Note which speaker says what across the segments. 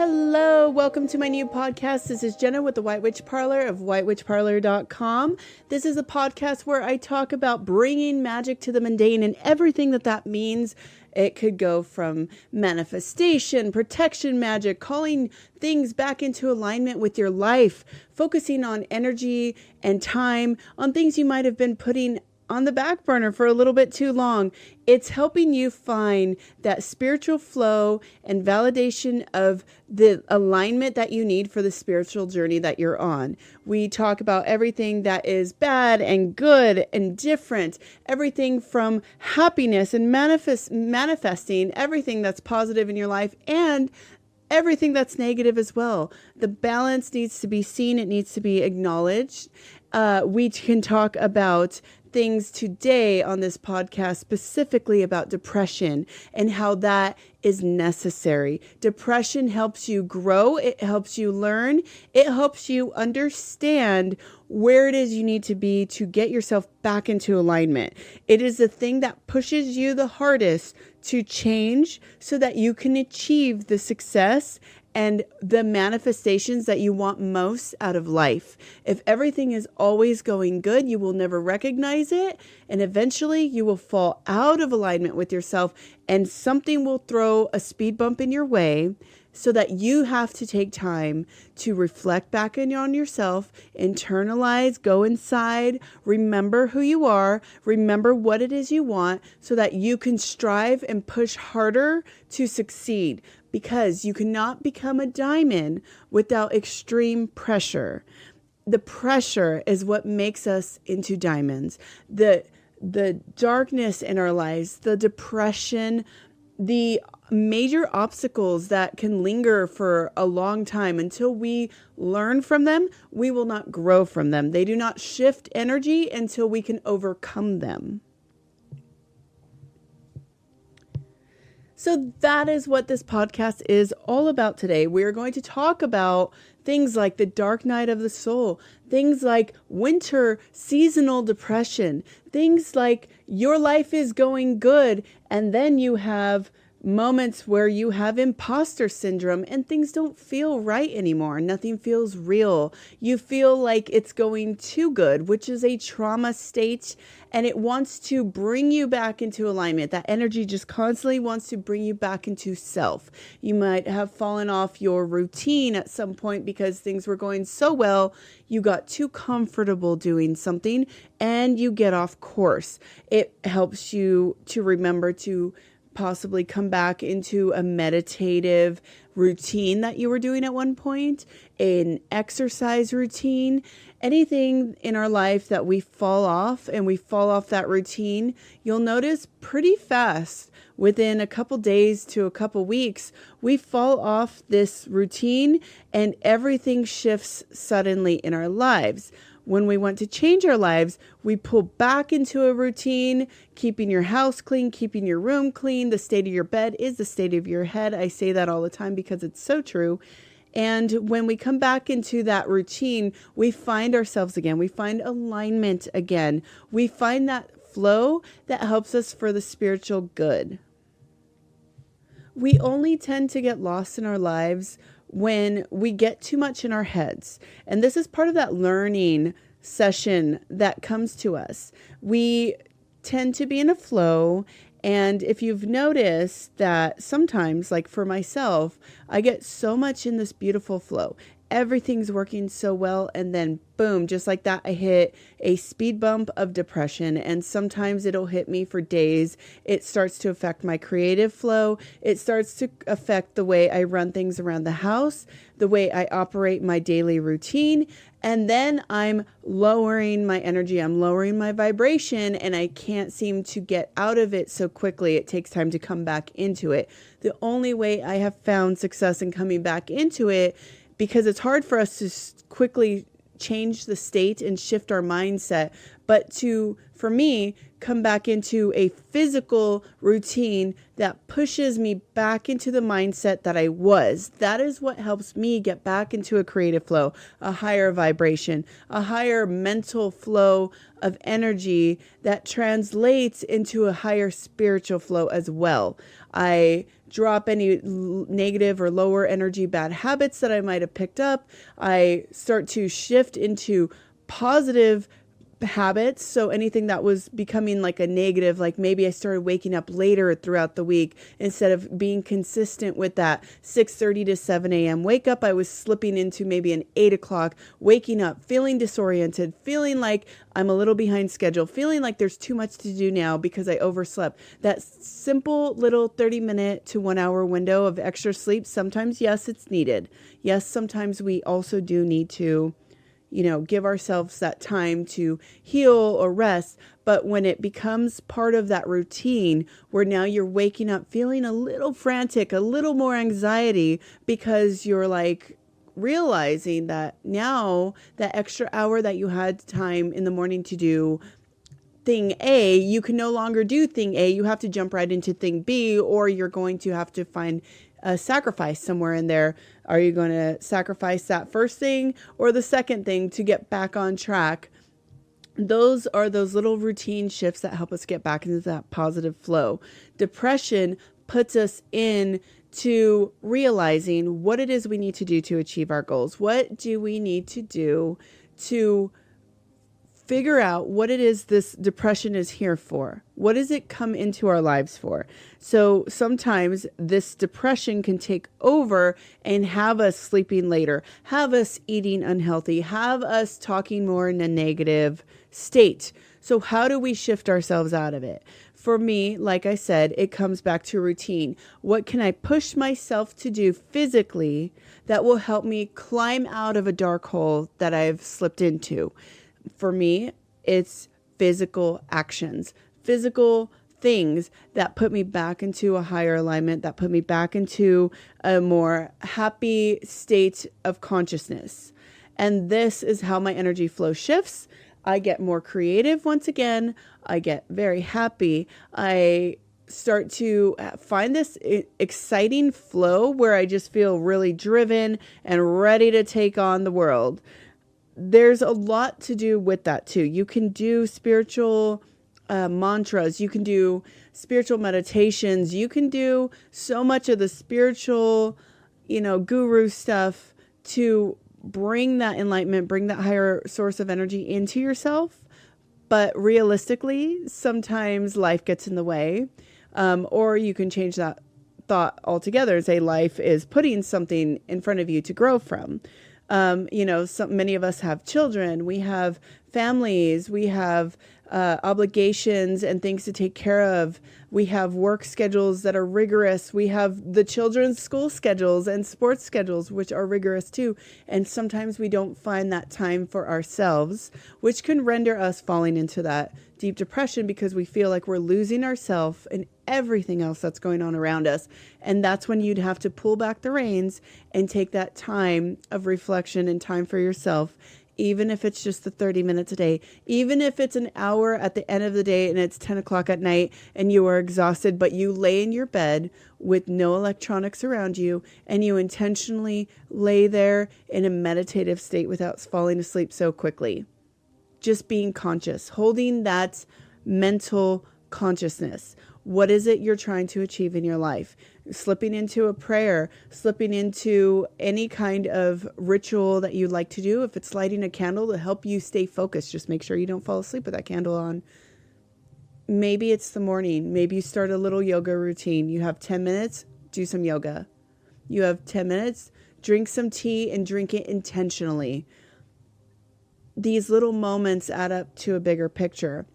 Speaker 1: Hello, welcome to my new podcast. This is Jenna with the White Witch Parlour of whitewitchparlour.com. This is a podcast where I talk about bringing magic to the mundane and everything that means. It could go from manifestation, protection magic, calling things back into alignment with your life, focusing on energy and time, on things you might have been putting on the back burner for a little bit too long. It's helping you find that spiritual flow and validation of the alignment that you need for the spiritual journey that you're on. We talk about everything that is bad and good and different, everything from happiness and manifesting everything that's positive in your life and everything that's negative as well. The balance needs to be seen. It needs to be acknowledged. We can talk about things today on this podcast specifically about depression and how that is necessary. Depression helps you grow. It helps you learn. It helps you understand where it is you need to be to get yourself back into alignment. It is the thing that pushes you the hardest to change so that you can achieve the success and the manifestations that you want most out of life. If everything is always going good, you will never recognize it. And eventually you will fall out of alignment with yourself and something will throw a speed bump in your way so that you have to take time to reflect back on yourself, internalize, go inside, remember who you are, remember what it is you want so that you can strive and push harder to succeed. Because you cannot become a diamond without extreme pressure. The pressure is what makes us into diamonds. The darkness in our lives, the depression, the major obstacles that can linger for a long time until we learn from them, we will not grow from them. They do not shift energy until we can overcome them. So that is what this podcast is all about today. We are going to talk about things like the dark night of the soul, things like winter seasonal depression, things like your life is going good and then you have moments where you have imposter syndrome and things don't feel right anymore. Nothing feels real. You feel like it's going too good, which is a trauma state, and it wants to bring you back into alignment. That energy just constantly wants to bring you back into self. You might have fallen off your routine at some point because things were going so well. You got too comfortable doing something and you get off course. It helps you to remember to possibly come back into a meditative routine that you were doing at one point, an exercise routine, anything in our life that we fall off and we fall off that routine, you'll notice pretty fast within a couple days to a couple weeks, we fall off this routine and everything shifts suddenly in our lives. When we want to change our lives, we pull back into a routine, keeping your house clean, keeping your room clean. The state of your bed is the state of your head. I say that all the time because it's so true. And when we come back into that routine, we find ourselves again. We find alignment again. We find that flow that helps us for the spiritual good. We only tend to get lost in our lives when we get too much in our heads. And this is part of that learning session that comes to us. We tend to be in a flow. And if you've noticed that sometimes, like for myself, I get so much in this beautiful flow. Everything's working so well. And then boom, just like that, I hit a speed bump of depression. And sometimes it'll hit me for days. It starts to affect my creative flow. It starts to affect the way I run things around the house, the way I operate my daily routine. And then I'm lowering my energy. I'm lowering my vibration and I can't seem to get out of it so quickly. It takes time to come back into it. The only way I have found success in coming back into it, because it's hard for us to quickly change the state and shift our mindset, but to, for me, come back into a physical routine that pushes me back into the mindset that I was. That is what helps me get back into a creative flow, a higher vibration, a higher mental flow of energy that translates into a higher spiritual flow as well. I drop any negative or lower energy bad habits that I might have picked up. I start to shift into positive habits. So anything that was becoming like a negative, like maybe I started waking up later throughout the week instead of being consistent with that 6:30 to 7 a.m. wake up, I was slipping into maybe an 8 o'clock waking up, feeling disoriented, feeling like I'm a little behind schedule, feeling like there's too much to do now because I overslept. That simple little 30-minute to 1 hour window of extra sleep, sometimes, yes, it's needed. Yes, sometimes we also do need to give ourselves that time to heal or rest. But when it becomes part of that routine where now you're waking up feeling a little frantic, a little more anxiety because you're like realizing that now that extra hour that you had time in the morning to do thing A, you can no longer do thing A. You have to jump right into thing B, or you're going to have to find a sacrifice somewhere in there. Are you going to sacrifice that first thing or the second thing to get back on track? Those are those little routine shifts that help us get back into that positive flow. Depression puts us in to realizing what it is we need to do to achieve our goals. What do we need to do to figure out what it is this depression is here for? What does it come into our lives for? So sometimes this depression can take over and have us sleeping later, have us eating unhealthy, have us talking more in a negative state. So how do we shift ourselves out of it? For me, like I said, it comes back to routine. What can I push myself to do physically that will help me climb out of a dark hole that I've slipped into? For me, it's physical actions, physical things that put me back into a higher alignment, that put me back into a more happy state of consciousness. And this is how my energy flow shifts. I get more creative once again. I get very happy. I start to find this exciting flow where I just feel really driven and ready to take on the world. There's a lot to do with that too. You can do spiritual mantras. You can do spiritual meditations. You can do so much of the spiritual, guru stuff to bring that enlightenment, bring that higher source of energy into yourself. But realistically, sometimes life gets in the way. Or you can change that thought altogether and say life is putting something in front of you to grow from. Many of us have children, we have families, we have obligations and things to take care of. We have work schedules that are rigorous. We have the children's school schedules and sports schedules, which are rigorous too. And sometimes we don't find that time for ourselves, which can render us falling into that deep depression because we feel like we're losing ourselves and everything else that's going on around us. And that's when you'd have to pull back the reins and take that time of reflection and time for yourself, even if it's just the 30 minutes a day, even if it's an hour at the end of the day and it's 10 o'clock at night and you are exhausted, but you lay in your bed with no electronics around you and you intentionally lay there in a meditative state without falling asleep so quickly. Just being conscious, holding that mental consciousness. What is it you're trying to achieve in your life? Slipping into a prayer, slipping into any kind of ritual that you like to do. If it's lighting a candle to help you stay focused, just make sure you don't fall asleep with that candle on. Maybe it's the morning. Maybe you start a little yoga routine. You have 10 minutes, do some yoga. You have 10 minutes, drink some tea and drink it intentionally. These little moments add up to a bigger picture.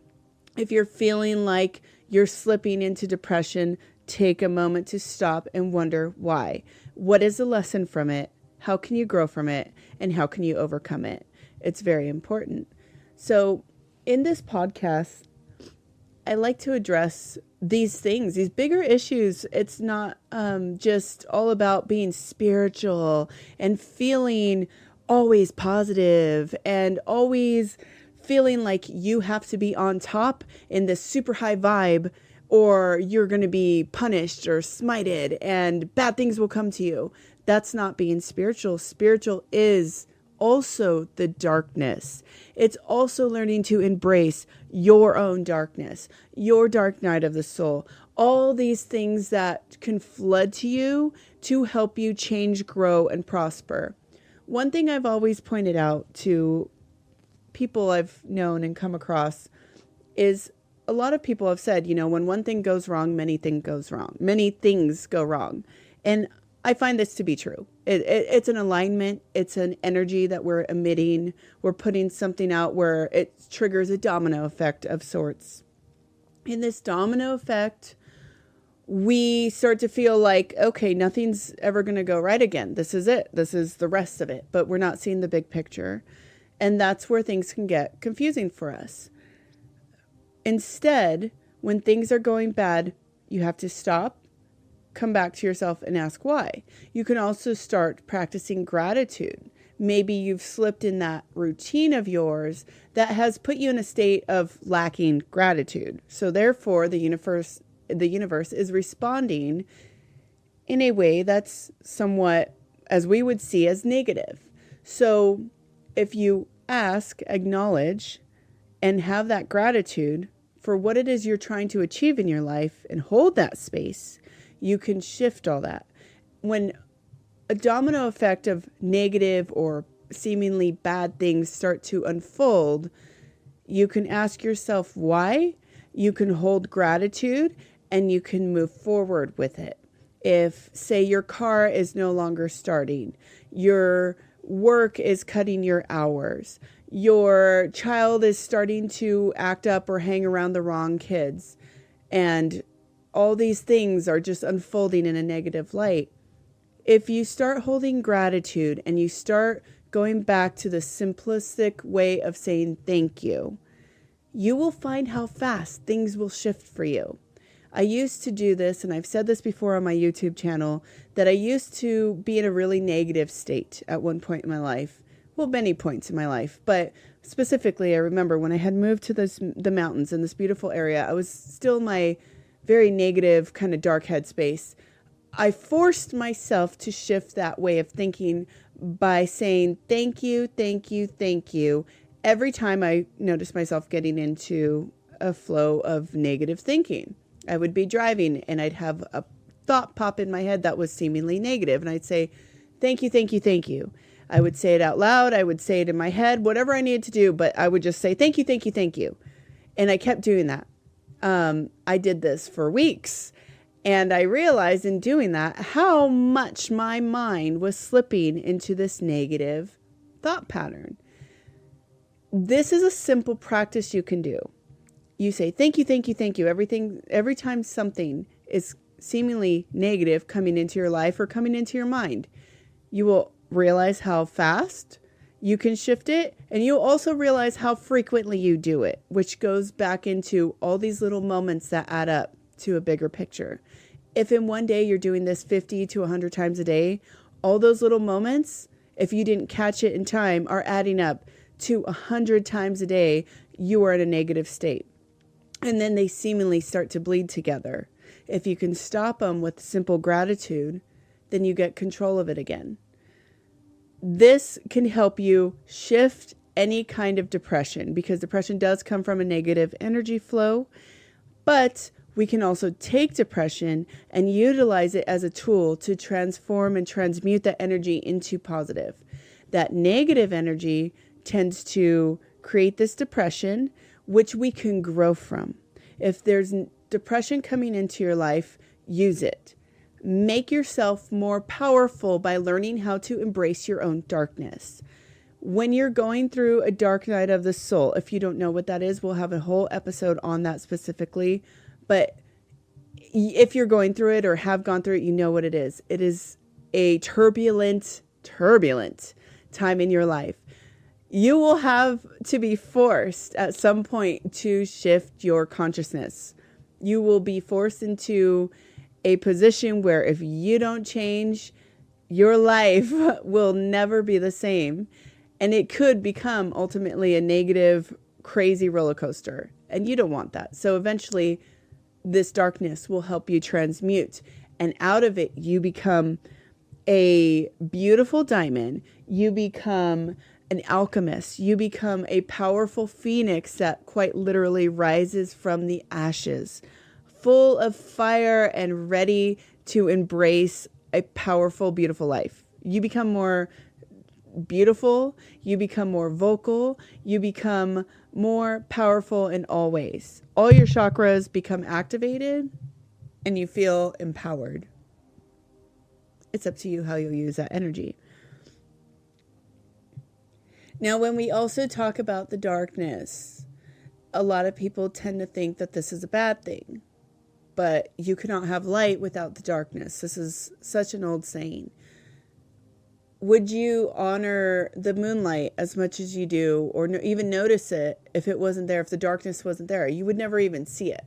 Speaker 1: If you're feeling like you're slipping into depression, take a moment to stop and wonder why. What is the lesson from it? How can you grow from it? And how can you overcome it? It's very important. So in this podcast, I like to address these things, these bigger issues. It's not just all about being spiritual and feeling always positive and always feeling like you have to be on top in this super high vibe or you're going to be punished or smited and bad things will come to you. That's not being spiritual. Spiritual is also the darkness. It's also learning to embrace your own darkness, your dark night of the soul, all these things that can flood to you to help you change, grow, and prosper. One thing I've always pointed out to people I've known and come across is a lot of people have said, when one thing goes wrong, many things go wrong. And I find this to be true. It's an alignment. It's an energy that we're emitting. We're putting something out where it triggers a domino effect of sorts. In this domino effect, we start to feel like, okay, nothing's ever going to go right again. This is it. This is the rest of it. But we're not seeing the big picture. And that's where things can get confusing for us. Instead, when things are going bad, you have to stop, come back to yourself and ask why. You can also start practicing gratitude. Maybe you've slipped in that routine of yours that has put you in a state of lacking gratitude. So therefore, the universe is responding in a way that's somewhat, as we would see, as negative. So if you ask, acknowledge, and have that gratitude for what it is you're trying to achieve in your life and hold that space, you can shift all that. When a domino effect of negative or seemingly bad things start to unfold, you can ask yourself why, you can hold gratitude, and you can move forward with it. If, say, your car is no longer starting, your work is cutting your hours, your child is starting to act up or hang around the wrong kids, and all these things are just unfolding in a negative light. If you start holding gratitude and you start going back to the simplistic way of saying thank you, you will find how fast things will shift for you. I used to do this, and I've said this before on my YouTube channel, that I used to be in a really negative state at one point in my life. Well, many points in my life, but specifically, I remember when I had moved to the mountains in this beautiful area, I was still in my very negative, kind of dark headspace. I forced myself to shift that way of thinking by saying thank you, thank you, thank you, every time I noticed myself getting into a flow of negative thinking. I would be driving and I'd have a thought pop in my head that was seemingly negative, and I'd say, thank you, thank you, thank you. I would say it out loud. I would say it in my head, whatever I needed to do, but I would just say, thank you, thank you, thank you. And I kept doing that. I did this for weeks, and I realized in doing that how much my mind was slipping into this negative thought pattern. This is a simple practice you can do. You say, thank you, thank you, thank you. Every time something is seemingly negative coming into your life or coming into your mind, you will realize how fast you can shift it. And you'll also realize how frequently you do it, which goes back into all these little moments that add up to a bigger picture. If in one day you're doing this 50 to 100 times a day, all those little moments, if you didn't catch it in time, are adding up to 100 times a day. You are in a negative state. And then they seemingly start to bleed together. If you can stop them with simple gratitude, then you get control of it again. This can help you shift any kind of depression, because depression does come from a negative energy flow. But we can also take depression and utilize it as a tool to transform and transmute that energy into positive. That negative energy tends to create this depression, which we can grow from. If there's depression coming into your life, use it. Make yourself more powerful by learning how to embrace your own darkness. When you're going through a dark night of the soul, if you don't know what that is, we'll have a whole episode on that specifically. But if you're going through it or have gone through it, you know what it is. It is a turbulent time in your life. You will have to be forced at some point to shift your consciousness. You will be forced into a position where if you don't change, your life will never be the same. And it could become ultimately a negative, crazy roller coaster. And you don't want that. So eventually, this darkness will help you transmute. And out of it, you become a beautiful diamond. You become an alchemist. You become a powerful phoenix that quite literally rises from the ashes, full of fire and ready to embrace a powerful, beautiful life. You become more beautiful, you become more vocal, you become more powerful in all ways. All your chakras become activated and you feel empowered. It's up to you how you'll use that energy. Now, when we also talk about the darkness, a lot of people tend to think that this is a bad thing, but you cannot have light without the darkness. This is such an old saying. Would you honor the moonlight as much as you do, or even notice it if it wasn't there, if the darkness wasn't there? You would never even see it.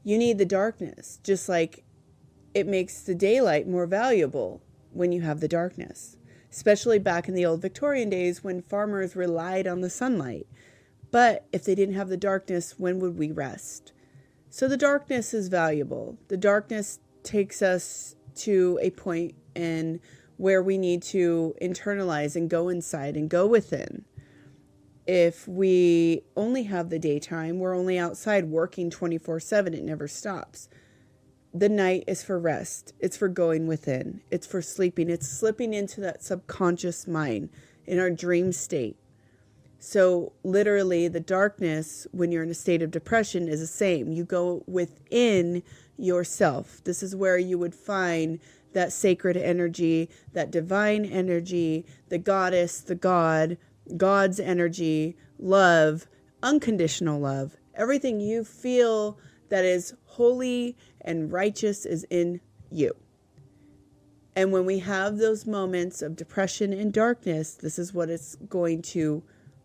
Speaker 1: You need the darkness, just like it makes the daylight more valuable when you have the darkness, especially back in the old Victorian days when farmers relied on the sunlight. But if they didn't have the darkness, when would we rest? So the darkness is valuable. The darkness takes us to a point in where we need to internalize and go inside and go within. If we only have the daytime, we're only outside working 24/7. It never stops. The night is for rest. It's for going within. It's for sleeping. It's slipping into that subconscious mind in our dream state. So literally the darkness when you're in a state of depression is the same. You go within yourself. This is where you would find that sacred energy, that divine energy, the goddess, the God, God's energy, love, unconditional love. Everything you feel that is holy and righteous is in you. And when we have those moments of depression and darkness, this is what it's going to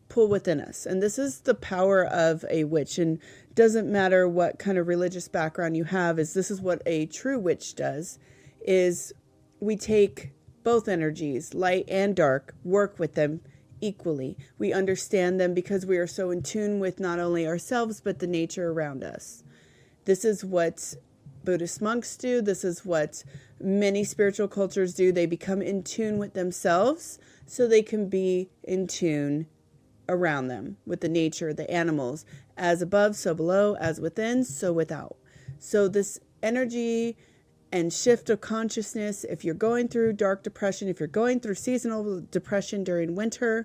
Speaker 1: pull within us. And this is the power of a witch. And doesn't matter what kind of religious background you have, this is what a true witch does, is we take both energies, light and dark, work with them equally. We understand them because we are so in tune with not only ourselves, but the nature around us. This is what Buddhist monks do. This is what many spiritual cultures do. They become in tune with themselves so they can be in tune around them with the nature, the animals, as above, so below, as within, so without. So this energy and shift of consciousness, if you're going through dark depression, if you're going through seasonal depression during winter,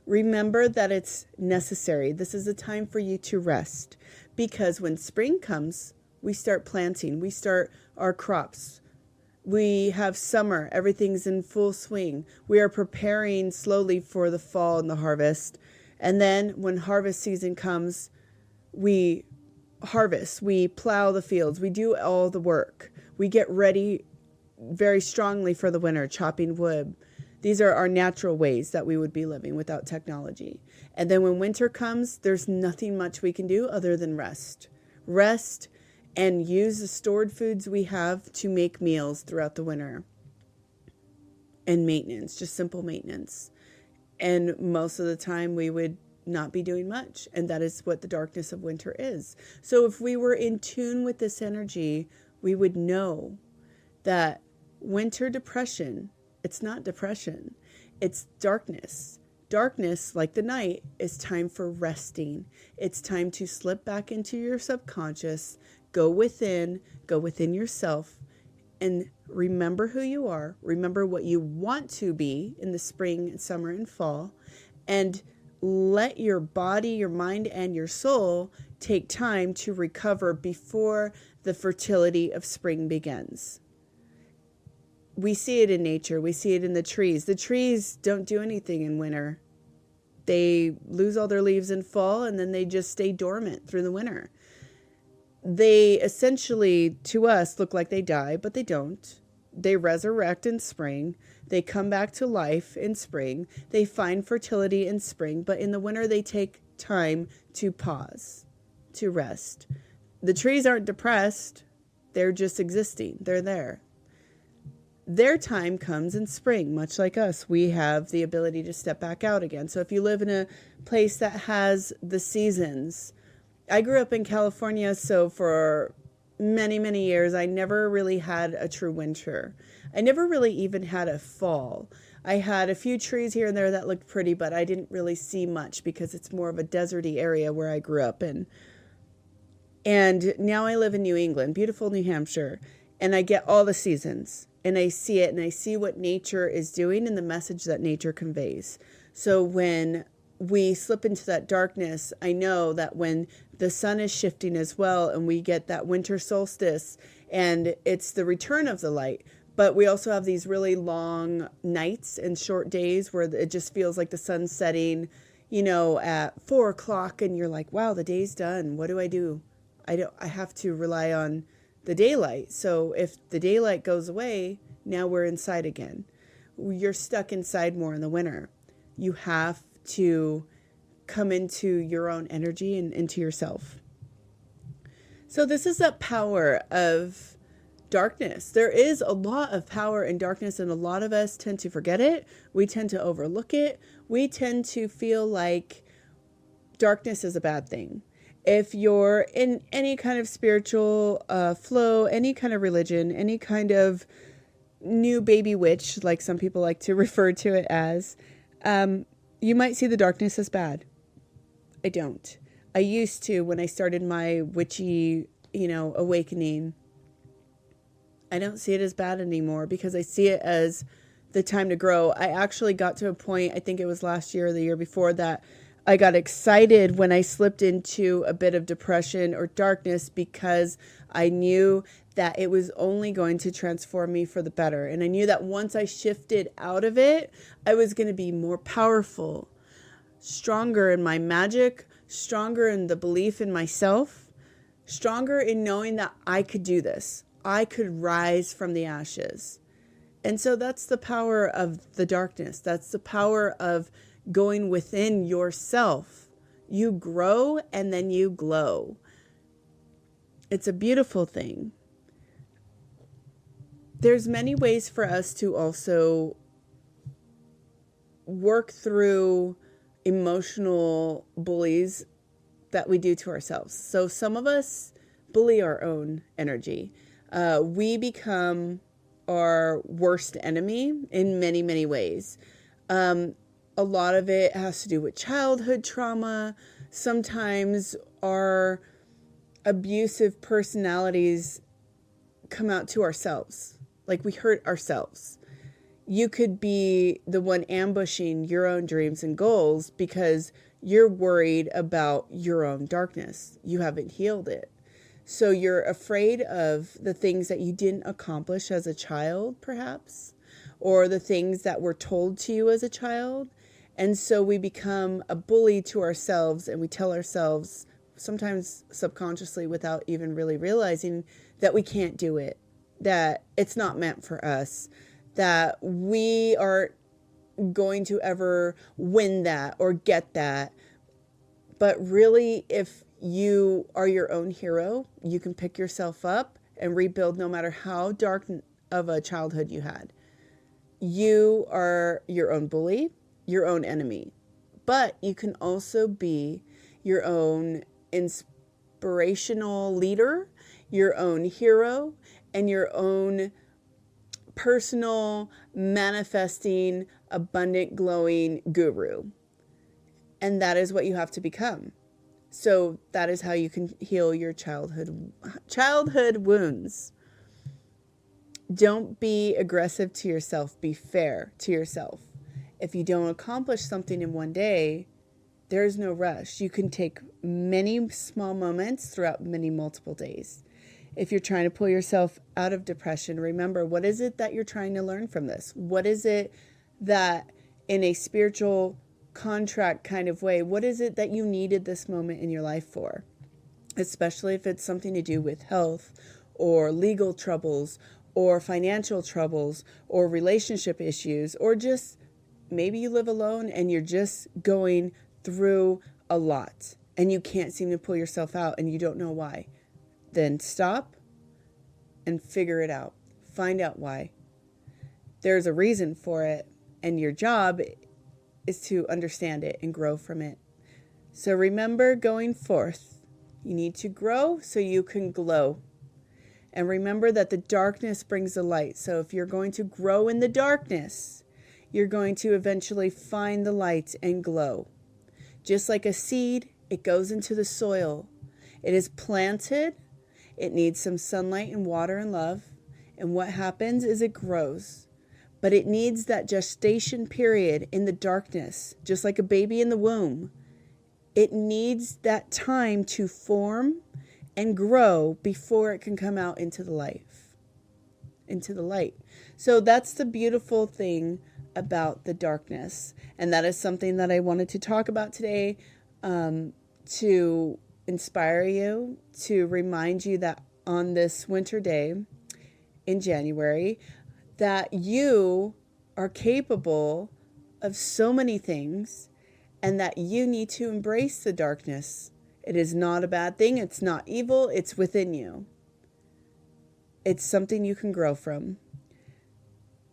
Speaker 1: remember that it's necessary. This is a time for you to rest, because when spring comes, we start planting, we start our crops. We have summer, everything's in full swing. We are preparing slowly for the fall and the harvest. And then when harvest season comes, we harvest, we plow the fields, we do all the work. We get ready very strongly for the winter, chopping wood. These are our natural ways that we would be living without technology. And then when winter comes, there's nothing much we can do other than rest. Rest and use the stored foods we have to make meals throughout the winter. And maintenance, just simple maintenance. And most of the time we would not be doing much. And that is what the darkness of winter is. So if we were in tune with this energy, we would know that winter depression, it's not depression, it's darkness. Darkness, like the night, is time for resting. It's time to slip back into your subconscious, go within yourself, and remember who you are. Remember what you want to be in the spring, summer, and fall, and let your body, your mind, and your soul take time to recover before the fertility of spring begins. We see it in nature. We see it in the trees. The trees don't do anything in winter. They lose all their leaves in fall, and then they just stay dormant through the winter. They essentially, to us, look like they die, but they don't. They resurrect in spring. They come back to life in spring. They find fertility in spring, but in the winter they take time to pause, to rest. The trees aren't depressed. They're just existing. They're there. Their time comes in spring, much like us. We have the ability to step back out again. So if you live in a place that has the seasons, I grew up in California, so for many, many years, I never really had a true winter. I never really even had a fall. I had a few trees here and there that looked pretty, but I didn't really see much because it's more of a deserty area where I grew up in. And now I live in New England, beautiful New Hampshire, and I get all the seasons and I see it and I see what nature is doing and the message that nature conveys. So when we slip into that darkness, I know that when the sun is shifting as well and we get that winter solstice and it's the return of the light, but we also have these really long nights and short days where it just feels like the sun's setting, at 4 o'clock and you're like, wow, the day's done. What do? I have to rely on the daylight. So if the daylight goes away, now we're inside again. You're stuck inside more in the winter. You have to come into your own energy and into yourself. So this is the power of darkness. There is a lot of power in darkness, and a lot of us tend to forget it. We tend to overlook it. We tend to feel like darkness is a bad thing. If you're in any kind of spiritual flow, any kind of religion, any kind of new baby witch, like some people like to refer to it as, you might see the darkness as bad. I don't. I used to when I started my witchy, awakening. I don't see it as bad anymore because I see it as the time to grow. I actually got to a point, I think it was last year or the year before, that I got excited when I slipped into a bit of depression or darkness because I knew that it was only going to transform me for the better. And I knew that once I shifted out of it, I was going to be more powerful, stronger in my magic, stronger in the belief in myself, stronger in knowing that I could do this. I could rise from the ashes. And so that's the power of the darkness. That's the power of going within yourself. You grow and then you glow. It's a beautiful thing. There's many ways for us to also work through emotional bullies that we do to ourselves. So some of us bully our own energy. We become our worst enemy in many, many ways. A lot of it has to do with childhood trauma. Sometimes our abusive personalities come out to ourselves. Like we hurt ourselves. You could be the one ambushing your own dreams and goals because you're worried about your own darkness. You haven't healed it. So you're afraid of the things that you didn't accomplish as a child, perhaps, or the things that were told to you as a child. And so we become a bully to ourselves, and we tell ourselves, sometimes subconsciously without even really realizing, that we can't do it, that it's not meant for us, that we aren't going to ever win that or get that. But really, if you are your own hero, you can pick yourself up and rebuild no matter how dark of a childhood you had. You are your own bully, your own enemy. But you can also be your own inspirational leader, your own hero, and your own personal, manifesting, abundant, glowing guru. And that is what you have to become. So that is how you can heal your childhood wounds. Don't be aggressive to yourself. Be fair to yourself. If you don't accomplish something in one day, there is no rush. You can take many small moments throughout many multiple days. If you're trying to pull yourself out of depression, remember, what is it that you're trying to learn from this? What is it that in a spiritual contract kind of way, what is it that you needed this moment in your life for? Especially if it's something to do with health or legal troubles or financial troubles or relationship issues, or just maybe you live alone and you're just going through a lot and you can't seem to pull yourself out and you don't know why. Then stop and figure it out. Find out why. There's a reason for it, and your job is to understand it and grow from it. So remember, going forth, you need to grow so you can glow. And remember that the darkness brings the light. So if you're going to grow in the darkness, you're going to eventually find the light and glow. Just like a seed, it goes into the soil It is planted. It needs some sunlight and water and love. And what happens is it grows. But it needs that gestation period in the darkness, just like a baby in the womb. It needs that time to form and grow before it can come out into the light. So that's the beautiful thing about the darkness. And that is something that I wanted to talk about today, to inspire you, to remind you that on this winter day in January, that you are capable of so many things and that you need to embrace the darkness. It is not a bad thing. It's not evil. It's within you. It's something you can grow from.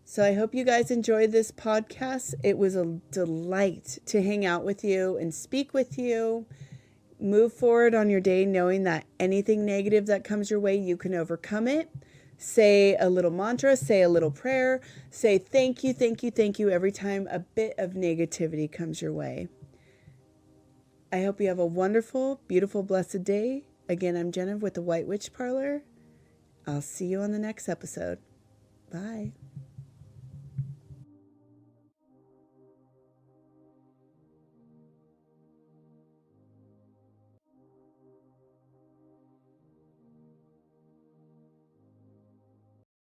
Speaker 1: So I hope you guys enjoyed this podcast. It was a delight to hang out with you and speak with you. Move forward on your day knowing that anything negative that comes your way, you can overcome it. Say a little mantra, say a little prayer, say thank you, thank you, thank you every time a bit of negativity comes your way. I hope you have a wonderful, beautiful, blessed day. Again, I'm Jenna with the White Witch Parlor. I'll see you on the next episode. Bye.